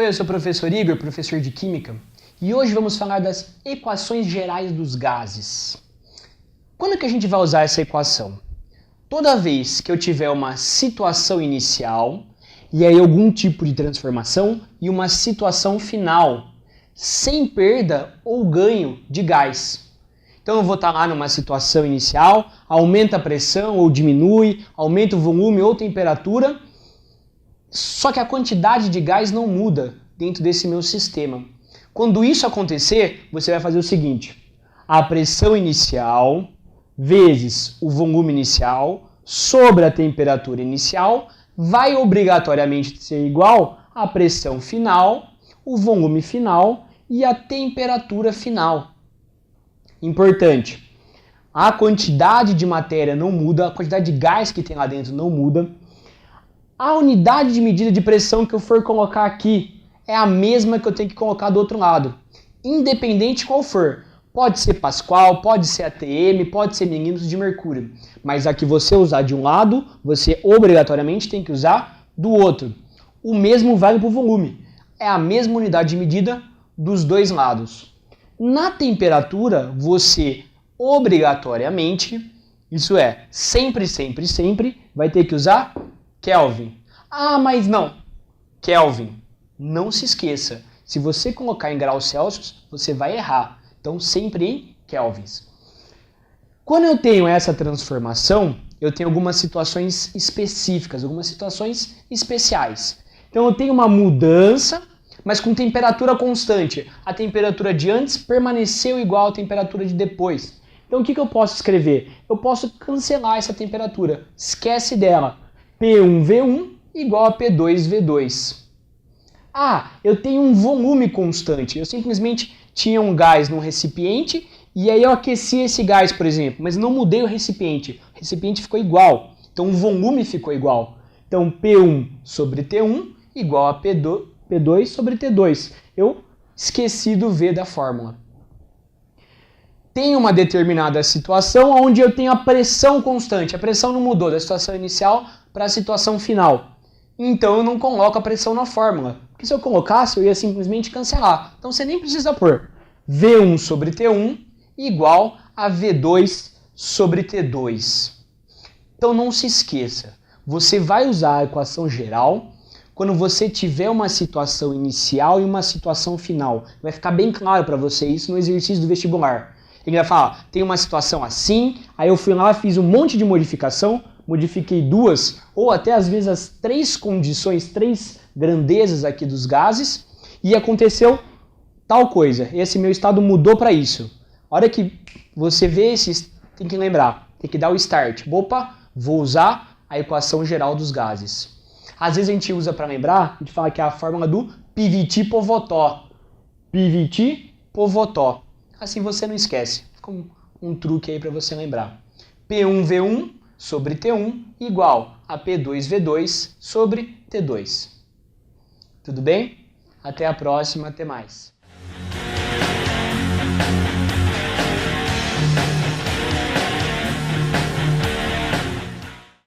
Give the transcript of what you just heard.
eu sou o professor Igor, professor de Química, e hoje vamos falar das equações gerais dos gases. Quando que a gente vai usar essa equação? Toda vez que eu tiver uma situação inicial, e aí algum tipo de transformação, e uma situação final, sem perda ou ganho de gás. Então eu vou estar lá numa situação inicial, aumenta a pressão ou diminui, aumenta o volume ou temperatura, só que a quantidade de gás não muda dentro desse meu sistema. Quando isso acontecer, você vai fazer o seguinte: a pressão inicial vezes o volume inicial sobre a temperatura inicial vai obrigatoriamente ser igual à pressão final, o volume final e a temperatura final. Importante, a quantidade de matéria não muda, a quantidade de gás que tem lá dentro não muda. A unidade de medida de pressão que eu for colocar aqui é a mesma que eu tenho que colocar do outro lado, independente qual for. Pode ser Pascal, pode ser ATM, pode ser milímetros de mercúrio, mas a que você usar de um lado, você obrigatoriamente tem que usar do outro. O mesmo vale para o volume, é a mesma unidade de medida dos dois lados. Na temperatura, você obrigatoriamente, isso é, sempre, vai ter que usar Kelvin. Ah, mas não. Kelvin. Não se esqueça. Se você colocar em graus Celsius, você vai errar. Então, sempre em kelvins. Quando eu tenho essa transformação, eu tenho algumas situações específicas, algumas situações especiais. Então, eu tenho uma mudança, mas com temperatura constante. A temperatura de antes permaneceu igual à temperatura de depois. Então, o que eu posso escrever? Eu posso cancelar essa temperatura. Esquece dela. P1V1 igual a P2V2. Ah, eu tenho um volume constante. Eu simplesmente tinha um gás num recipiente e aí eu aqueci esse gás, por exemplo, mas não mudei o recipiente. O recipiente ficou igual. Então o volume ficou igual. Então P1 sobre T1 igual a P2 sobre T2. Eu esqueci do V da fórmula. Tem uma determinada situação onde eu tenho a pressão constante. A pressão não mudou da situação inicial para a situação final. Então eu não coloco a pressão na fórmula. Porque se eu colocasse, eu ia simplesmente cancelar. Então você nem precisa pôr V1 sobre T1 igual a V2 sobre T2. Então não se esqueça. Você vai usar a equação geral quando você tiver uma situação inicial e uma situação final. Vai ficar bem claro para você isso no exercício do vestibular. Ele vai falar, tem uma situação assim, aí eu fui lá, fiz um monte de modificação, modifiquei duas, ou até às vezes as três condições, três grandezas aqui dos gases, e aconteceu tal coisa. Esse meu estado mudou para isso. A hora que você vê esses, tem que lembrar, tem que dar o start. Opa, vou usar a equação geral dos gases. Às vezes a gente usa para lembrar, a gente fala que é a fórmula do Piviti-Povotó. Piviti-Povotó. Assim você não esquece. Fica um truque aí para você lembrar. P1V1 sobre T1 igual a P2V2 sobre T2. Tudo bem? Até a próxima, até mais.